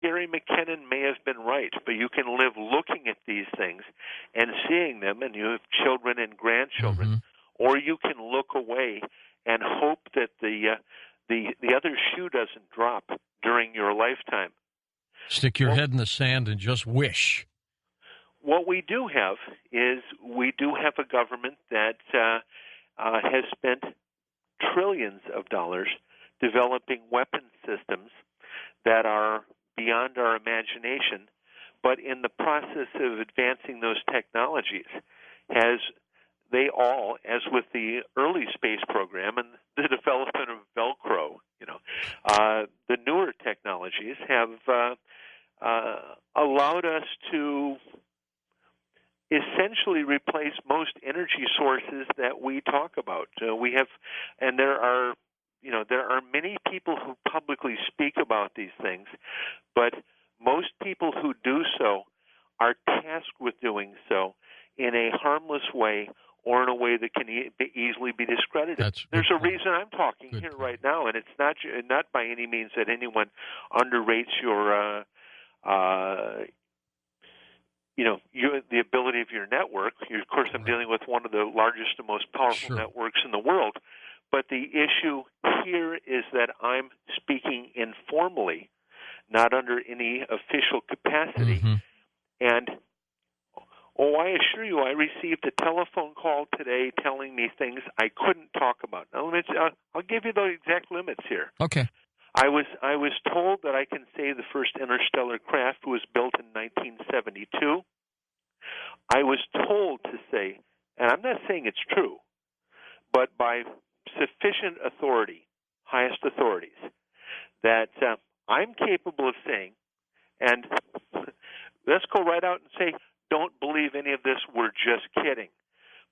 Gary McKinnon may have been right, but you can live looking at these things and seeing them, and you have children and grandchildren, or you can look away and hope that the other shoe doesn't drop during your lifetime. Stick your head in the sand and just wish. What we do have is we do have a government that has spent trillions of dollars developing weapon systems that are beyond our imagination, but in the process of advancing those technologies, they all, as with the early space program and the development of Velcro, the newer technologies have allowed us to essentially replace most energy sources that we talk about. There are many people who publicly speak about these things, but most people who do so are tasked with doing so in a harmless way or in a way that can easily be discredited. There's a reason I'm talking here right now, and it's not by any means that anyone underrates your the ability of your network. Of course, I'm dealing with one of the largest and most powerful networks in the world. But the issue here is that I'm speaking informally, not under any official capacity. And, I assure you, I received a telephone call today telling me things I couldn't talk about. Now, I'll give you the exact limits here. Okay. I was told that I can say the first interstellar craft was built in 1972. I was told to say, and I'm not saying it's true, but by sufficient authority, highest authorities, that I'm capable of saying, and let's go right out and say, don't believe any of this, we're just kidding.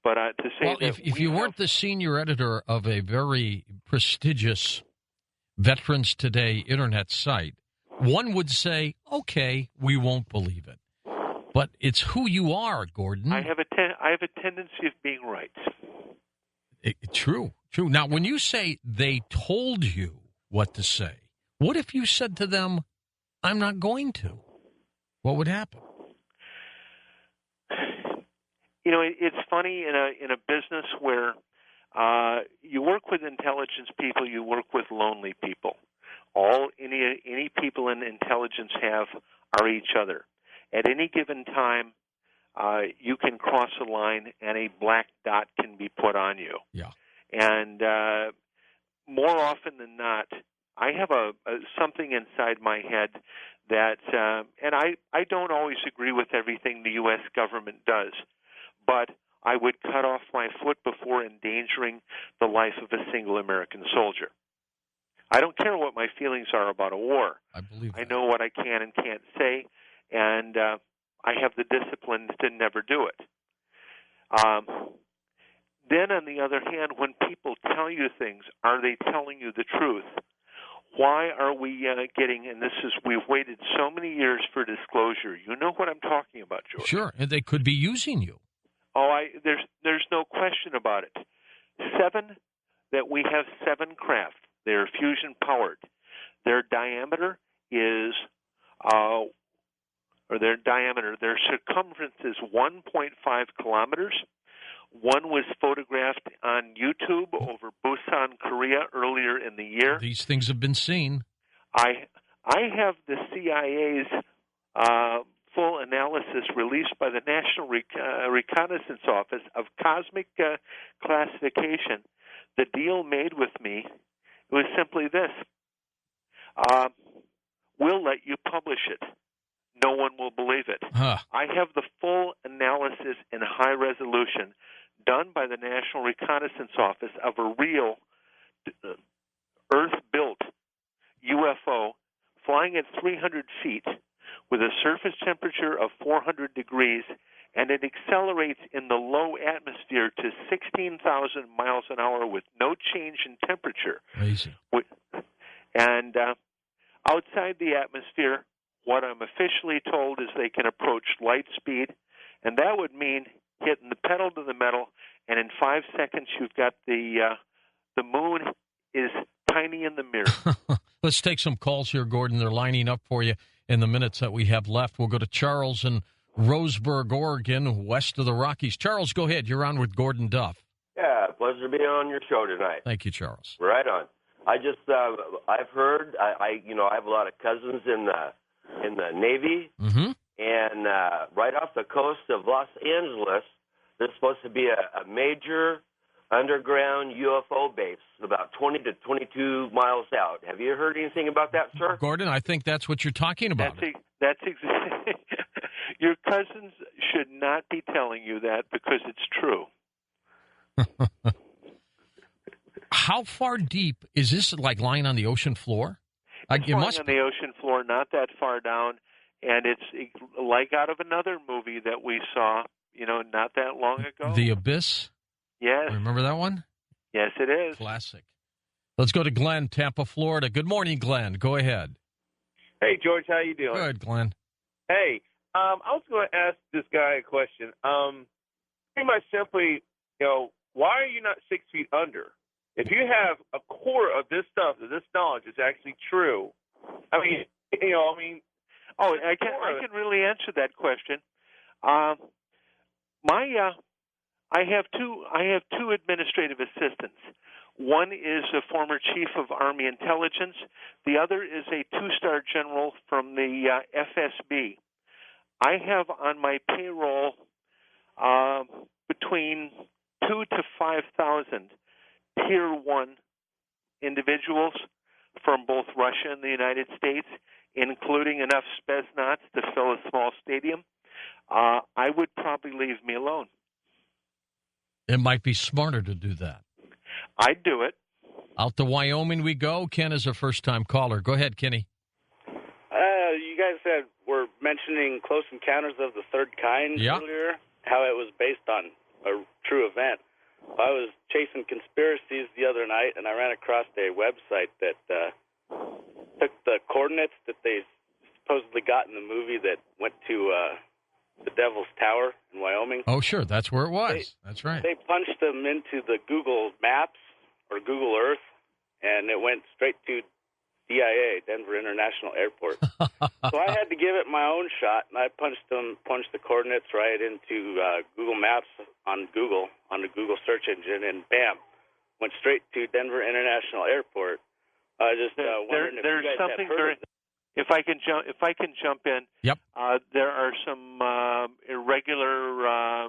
But to say well, that if you weren't the senior editor of a very prestigious Veterans Today internet site, one would say, okay, we won't believe it. But it's who you are, Gordan. I have a tendency of being right. True. Now, when you say they told you what to say, what if you said to them, I'm not going to? What would happen? It's funny in a business where you work with intelligence people, you work with lonely people. All any people in intelligence have are each other. At any given time, you can cross a line and a black dot can be put on you. Yeah. And more often than not, I have something inside my head that, and I don't always agree with everything the U.S. government does, but I would cut off my foot before endangering the life of a single American soldier. I don't care what my feelings are about a war. I believe that. I know what I can and can't say, and I have the discipline to never do it. Then, on the other hand, when people tell you things, are they telling you the truth? Why are we getting, and we've waited so many years for disclosure. You know what I'm talking about, George. Sure, and they could be using you. There's no question about it. We have 7 craft. They're fusion powered. Their diameter is, their circumference is 1.5 kilometers. One was photographed on YouTube over Busan, Korea earlier in the year. These things have been seen. I have the CIA's full analysis released by the National Reconnaissance Office of cosmic classification. The deal made with me was simply this. We'll let you publish it. No one will believe it. Huh. I have the full analysis in high resolution done by the National Reconnaissance Office of a real Earth-built UFO flying at 300 feet with a surface temperature of 400 degrees, and it accelerates in the low atmosphere to 16,000 miles an hour with no change in temperature. Amazing. And outside the atmosphere, what I'm officially told is they can approach light speed, and that would mean hitting the pedal to the metal, and in 5 seconds you've got the moon is tiny in the mirror. Let's take some calls here, Gordan. They're lining up for you. in the minutes that we have left. We'll go to Charles in Roseburg, Oregon, west of the Rockies. Charles, go ahead. You're on with Gordan Duff. Yeah, pleasure being on your show tonight. Thank you, Charles. Right on. I just I've heard I have a lot of cousins in the Navy, and right off the coast of Los Angeles, there's supposed to be a major underground UFO base about 20 to 22 miles out. Have you heard anything about that, sir? Gordan, I think that's what you're talking about. That's exactly. Your cousins should not be telling you that because it's true. How far deep is this? Like lying on the ocean floor? It's lying on the ocean floor, not that far down, and it's like out of another movie that we saw, not that long ago. The Abyss. Yes. Remember that one? Yes, it is. Classic. Let's go to Glenn, Tampa, Florida. Good morning, Glenn. Go ahead. Hey, George, how you doing? Good, Glenn. Hey, I was going to ask this guy a question. Pretty much simply, why are you not 6 feet under? If you have a core of this stuff, that this knowledge is actually true, I can really answer that question. I have two administrative assistants. One is a former chief of Army intelligence. The other is a two-star general from the FSB. I have on my payroll between 2,000 to 5,000 Tier 1 individuals from both Russia and the United States, including enough Spetsnaz to fill a small stadium. I would probably leave me alone. It might be smarter to do that. I'd do it. Out to Wyoming we go. Ken is a first-time caller. Go ahead, Kenny. You guys were mentioning Close Encounters of the Third Kind earlier, how it was based on a true event. I was chasing conspiracies the other night, and I ran across a website that took the coordinates that they supposedly got in the movie that went to the Devil's Tower in Wyoming. Oh, sure. That's where it was. That's right. They punched them into the Google Maps or Google Earth, and it went straight to DIA, Denver International Airport. So I had to give it my own shot, and I punched the coordinates right into Google Maps on the Google search engine, and bam, went straight to Denver International Airport. I just wondering if you guys have heard of that. If I can jump in. Yep. There are some irregular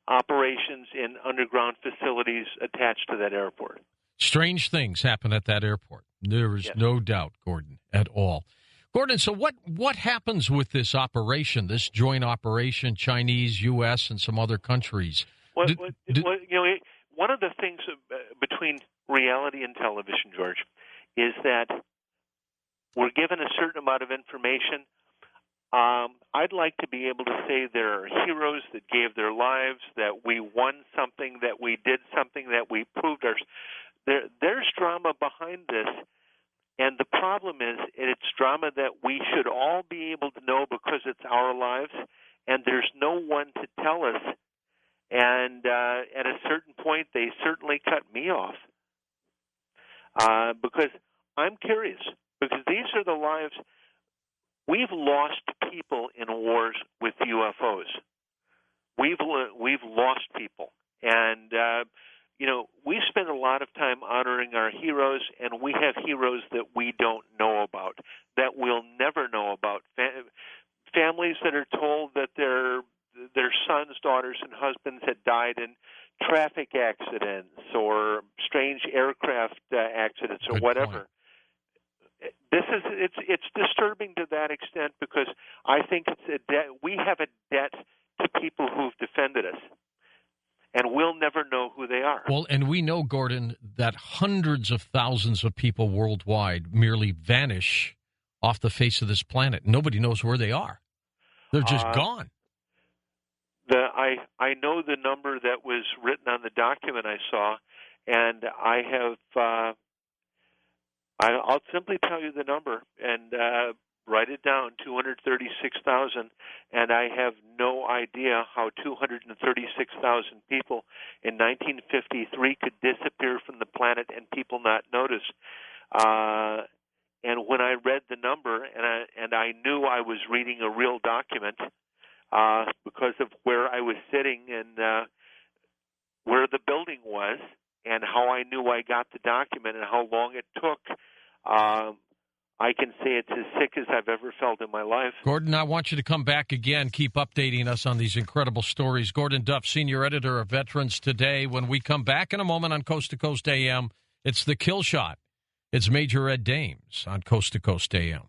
operations in underground facilities attached to that airport. Strange things happen at that airport. There is no doubt, Gordan, at all. Gordan, so what happens with this operation, this joint operation, Chinese, U.S., and some other countries? One of the things between reality and television, George, is that we're given a certain amount of information. I'd like to be able to say there are heroes that gave their lives, that we won something, that we did something, that we proved ourselves. There's drama behind this, and the problem is it's drama that we should all be able to know because it's our lives, and there's no one to tell us. And at a certain point, they certainly cut me off because I'm curious, because these are the lives. We've lost people in wars with UFOs. We've lost people, and we spend a lot of time honoring our heroes, and we have heroes that we don't know about, that we'll never know about. Families that are told that their sons, daughters, and husbands had died in traffic accidents or strange aircraft accidents or whatever. It's disturbing to that extent because I think it's a debt. We have a debt to people who've defended us. And we'll never know who they are. Well, and we know, Gordan, that hundreds of thousands of people worldwide merely vanish off the face of this planet. Nobody knows where they are. They're just gone. I know the number that was written on the document I saw, and I have I'll simply tell you the number and write it down, 236,000, and I have no idea how 236,000 people in 1953 could disappear from the planet and people not notice. And when I read the number, and I knew I was reading a real document because of where I was sitting and where the building was, and how I knew I got the document and how long it took, I can say it's as sick as I've ever felt in my life. Gordan, I want you to come back again, keep updating us on these incredible stories. Gordan Duff, senior editor of Veterans Today. When we come back in a moment on Coast to Coast AM, it's The Kill Shot. It's Major Ed Dames on Coast to Coast AM.